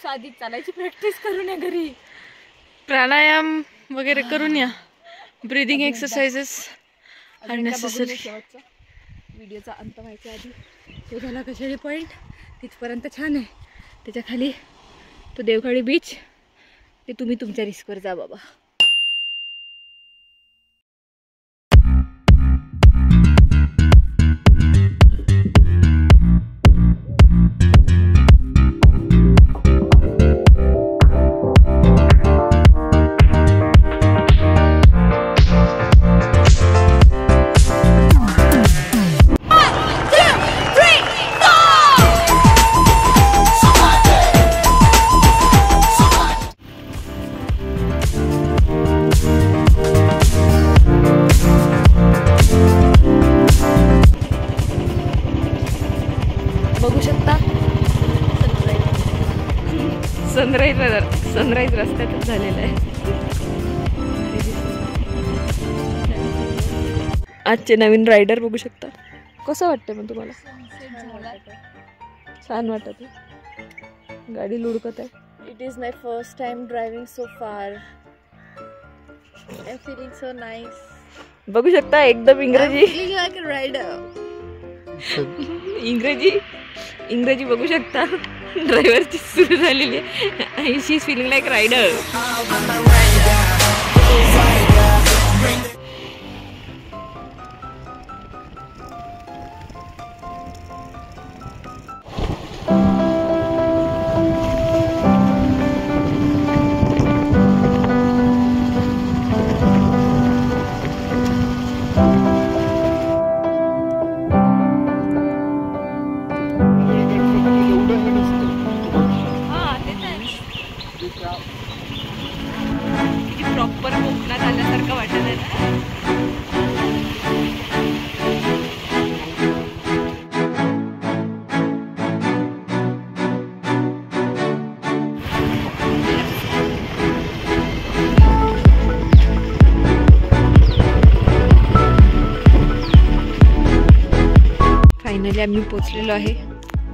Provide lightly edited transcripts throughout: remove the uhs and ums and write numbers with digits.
दिवसाआधी चालायची प्रॅक्टिस करून या घरी, प्राणायाम वगैरे करून या, ब्रीदिंग एक्सरसाइजेस आर नेसेसरी. व्हिडिओचा अंत व्हायच्या आधी तो झाला कशेळी पॉईंट, तिथपर्यंत छान आहे. त्याच्या खाली तो देवखाडी बीच, ते तुम्ही तुमच्या रिस्कवर जा बाबा. बघू शकता सनराईज रस्त्यातच झालेला आहे. आजचे नवीन रायडर बघू शकता. कसं वाटतं मग तुम्हाला? छान वाटत आहे, गाडी लुडकत आहे. It is my first time driving so far. I'm feeling so nice. बघू शकता एकदम इंग्रजी. I'm feeling like a rider. इंग्रजी बघू शकता. ड्रायव्हरची सुरू झालेली आहे. She is feeling like rider. Proper कोकणात आल्यासारखं वाटत आहे ना. फायनली आम्ही पोचलेलो आहे.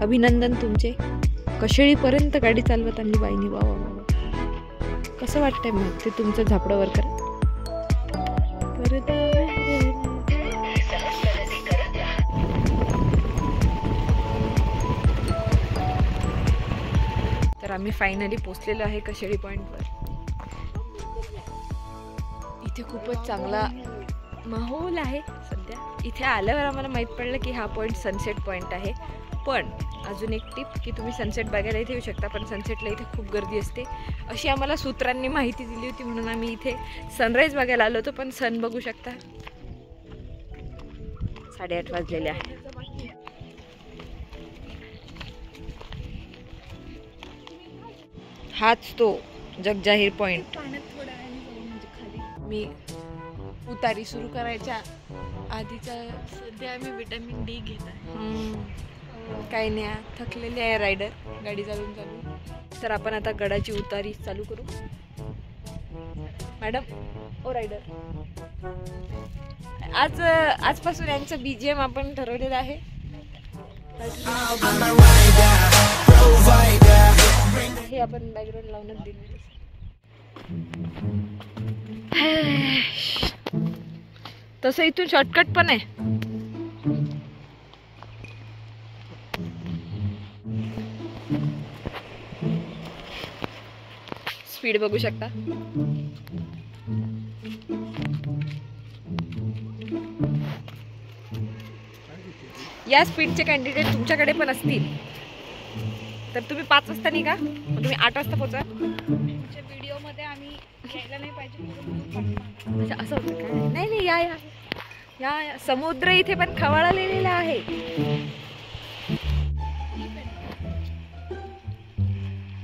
अभिनंदन तुमचे. कशेळीपर्यंत गाडी चालवत आणली बाईनी. वा वा वा. कसं वाटतंय मग ते तुमचं झापडावर करा. तर आम्ही फायनली पोचलेलो आहे कशेळी पॉईंटवर. इथे खूपच चांगला माहोल आहे सध्या. इथे आल्यावर आम्हाला माहीत पडलं की हा पॉईंट सनसेट पॉईंट आहे. पण अजून एक टिप की तुम्ही सनसेट बघायला इथे येऊ शकता, पण सनसेटला इथे खूप गर्दी असते अशी आम्हाला सूत्रांनी माहिती दिली होती. म्हणून आम्ही इथे सनराईज बघायला आलो होतो. पण सन बघू शकता 8:30 वाजलेले आहे. हाच तो जगजाहीर पॉईंट. मी उतारी सुरू करायच्या आधीचा सध्या आम्ही विटॅमिन डी घेत आहे. काही नाही, थकलेले आहे रायडर गाडी चालून चालू. तर आपण आता गडाची उतारी चालू करू. मॅडम ओ रायडर, आजपासून यांचं BGM आपण ठरवलेलं आहे. हे आपण बॅकग्राऊंड लावूनच दिले. तसं इथून शॉर्टकट पण आहे. स्पीड बघू शकता. या स्पीडचे कॅन्डिडेट तुमच्याकडे पण असतील तर तुम्ही 5 वाजता निघा, तुम्ही 8 वाजता पोहोचा. तुमच्या व्हिडिओमध्ये आम्ही यायला नाही पाहिजे असं होतं का? नाही नाही, या या या. समुद्र इथे पण खवळलेला आहे.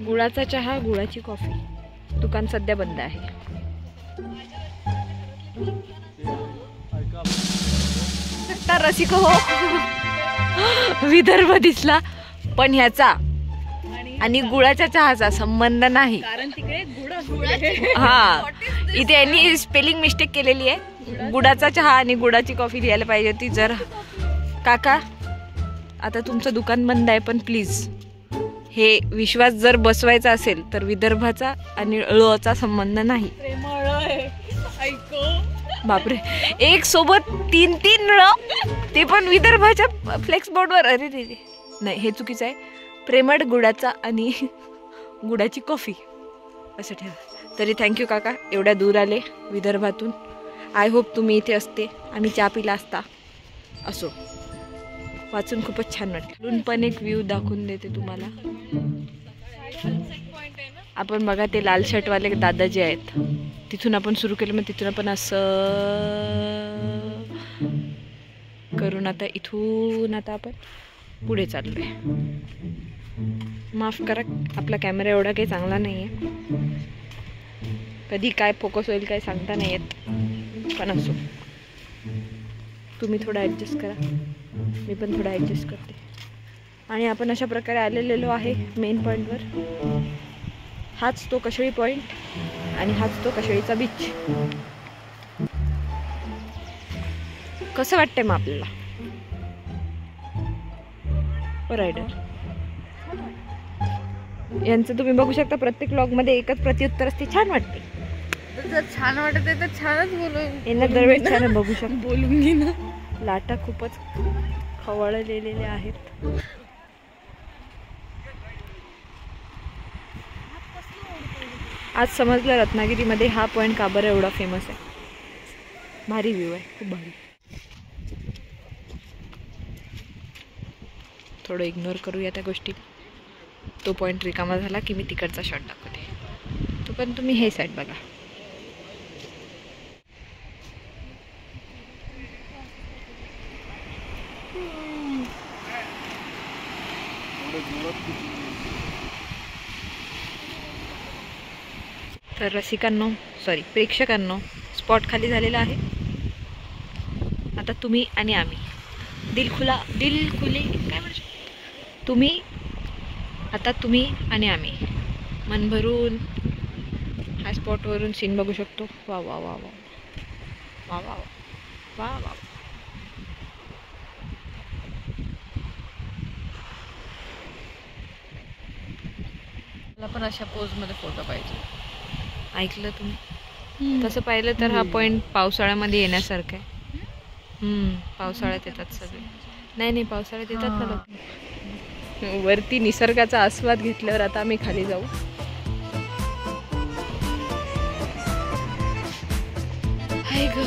गुळाचा चहा, गुळाची कॉफी. दुकान सध्या बंद आहे. रसिक हो, विदर्भ दिसला पण ह्याचा आणि गुळाच्या चहाचा संबंध नाही. कारण तिकडे हा, इथे यांनी स्पेलिंग मिस्टेक केलेली आहे. गुळाचा चहा आणि गुळाची कॉफी लिहायला पाहिजे होती. जर काका आता तुमचं दुकान बंद आहे पण प्लीज हे विश्वास जर बसवायचा असेल तर विदर्भाचा आणि ळचा संबंध नाही. प्रेमळ आहे. ऐको. बापरे, एक सोबत 3 ळ, ते पण विदर्भाच्या फ्लेक्स बोर्डवर. अरे रे रे, नाही हे चुकीचं आहे. प्रेमळ गुडाचा आणि गुडाची कॉफी असं ठेवा. तरी थँक्यू काका, एवढ्या दूर आले विदर्भातून. आय होप तुम्ही इथे असते, आम्ही चहा पिला असता. असो, वाचून खूपच छान वाटलं. पण एक व्ह्यू दाखवून देते तुम्हाला. आपण बघा ते लाल शर्टवाले दादा जे आहेत, तिथून आपण सुरू केलं, मग तिथून आपण असं करून आता इथून आता आपण पुढे चाललोय. माफ करा, आपला कॅमेरा एवढा काही चांगला नाही आहे. कधी काय फोकस होईल काय सांगता नाही येत. पण असो, तुम्ही थोडं ॲडजस्ट करा, मी पण थोडं ॲडजस्ट करते. आणि आपण अशा प्रकारे आलेलो आहे मेन पॉईंटवर. हाच तो कशेळी पॉईंट आणि हाच तो कशेळीचा बीच. कसं वाटतंय मग आपल्याला रायडर? यांचं तुम्ही बघू शकता, प्रत्येक व्लॉगमध्ये एकच प्रत्युत्तर असते, छान वाटते. जर छान वाटत आहे तर छानच बोलून यांना दरवेळेस छान बघू शकतो. बोलून घे ना. लाटा खूपच खवळलेल्या आहेत. आज समजलं रत्नागिरीमध्ये हा पॉईंट का बरं एवढा फेमस आहे. भारी व्ह्यू आहे, खूप भारी. थोडं इग्नोर करूया त्या गोष्टी. तो पॉईंट रिकामा झाला की मी तिकडचा शॉट दाखवते. तो पण तुम्ही हे साईड बघा. तर रसिकांनो, सॉरी प्रेक्षकांनो, स्पॉट खाली झालेला आहे. आता तुम्ही आणि आम्ही दिल खुले काय म्हणू शकतो तुम्ही. आता तुम्ही आणि आम्ही मन भरून ह्या स्पॉटवरून सीन बघू शकतो. वा वा वा वा वा वा वा वा. मला पण अशा पोजमध्ये फोटो पाहिजे. ऐकलं तुम्ही? तसं पाहिलं तर हा पॉईंट पावसाळ्यामध्ये येण्यासारखं आहे. पावसाळ्यात येतात सगळे. नाही पावसाळ्यात येतात ना लोक. वरती निसर्गाचा आस्वाद घेतल्यावर आता आम्ही खाली जाऊ. हाय ग,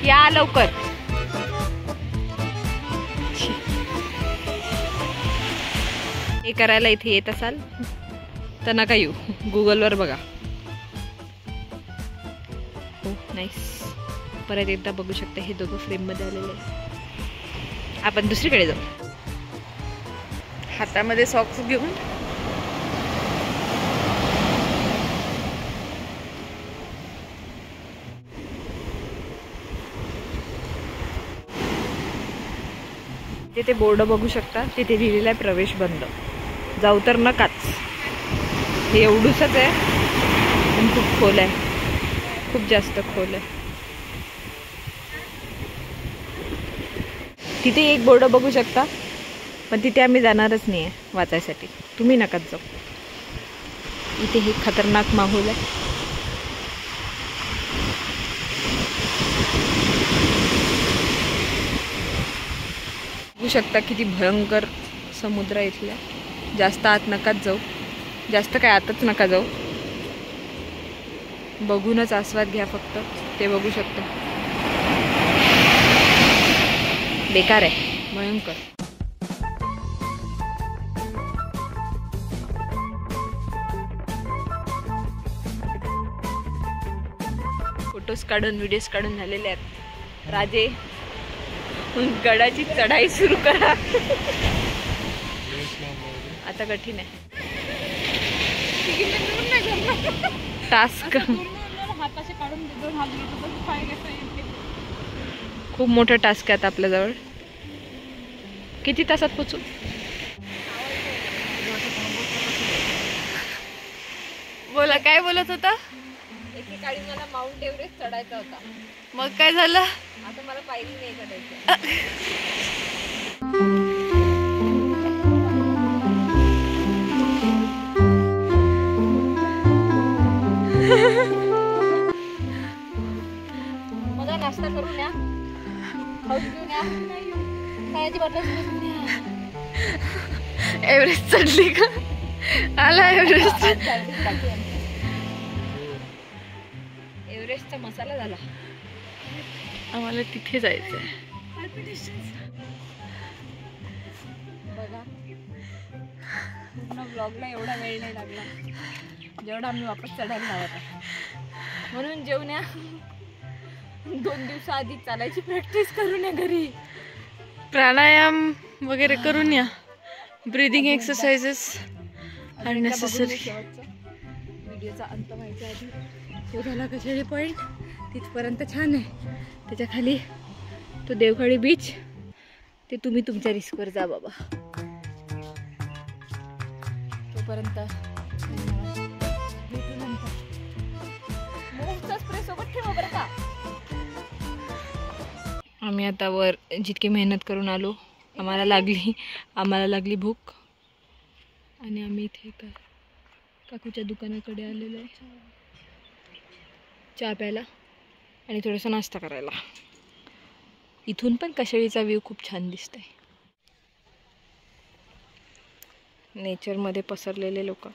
या लवकर. हे करायला इथे येत असाल तर नका येऊ, गुगलवर बघा. हो नाईस. परत एकदा बघू शकता, हे दोघं फ्रेममध्ये आलेले आहे. आपण दुसरीकडे जाऊ. हातामध्ये सॉक्स घेऊन तिथे बोर्ड बघू शकता. तिथे लिहिलेला आहे प्रवेश बंद. जाऊ तर नकाच. हे एवढूसच आहे पण खूप खोल आहे, खूप जास्त खोल आहे. तिथे एक बोर्ड बघू शकता, पण तिथे आम्ही जाणारच नाही आहे वाचायसाठी. तुम्ही नकाच जाऊ. इथे हे खतरनाक माहोल आहे. बघू शकता किती भयंकर समुद्र आहे इथला. जास्त आत नकाच जाऊ, जास्त काय आतच नका जाऊ. बघूनच आस्वाद घ्या फक्त. ते बघू शकता, बेकार आहे, भयंकर. फोटोज काढून व्हिडिओज काढून झालेले आहेत. राजे, गडाची चढाई सुरू करा. आता कठीण आहे टास्क. खूप मोठा टास्क आहे आता आपल्याजवळ. किती तासात पोचू? बोला, काय बोलत होता? एकेकाळी मला माउंट एव्हरेस्ट चढायचा होता. मग काय झालं? आता मला पायरी नाही चढायचं. करून या. खाऊन घेऊन या. पाण्याची बाटली घेऊन या. एव्हरेस्ट चढली का? आला एव्हरेस्ट. एव्हरेस्टचा मसाला झाला. आम्हाला तिथे जायचंय. बघा पूर्ण ब्लॉगला एवढा वेळ नाही लागला जेवढा आम्ही वापस चढायला लावत आहे. म्हणून जेवण या 2 दिवसाआधी चालायची प्रॅक्टिस करून या घरी. प्राणायाम वगैरे करून या. Breathing exercises are necessary. व्हिडिओचा अंत व्हायच्या आधी तो झाला कशाळी पॉईंट तिथपर्यंत छान आहे. त्याच्या खाली तो देवखाळी बीच ते तुम्ही तुमच्या रिस्कवर जा बाबा. तोपर्यंत भेटू नंतर. मूवचा स्प्रे सोबत ठेवा बरं का. आम्ही आता वर जितकी मेहनत करून आलो आम्हाला लागली भूक आणि आम्ही इथे काकूच्या दुकानाकडे आलेलो आहे चहा प्यायला आणि थोडासा नाश्ता करायला. इथून पण कशाळीचा व्ह्यू खूप छान दिसतोय. नेचरमध्ये पसरलेले लोक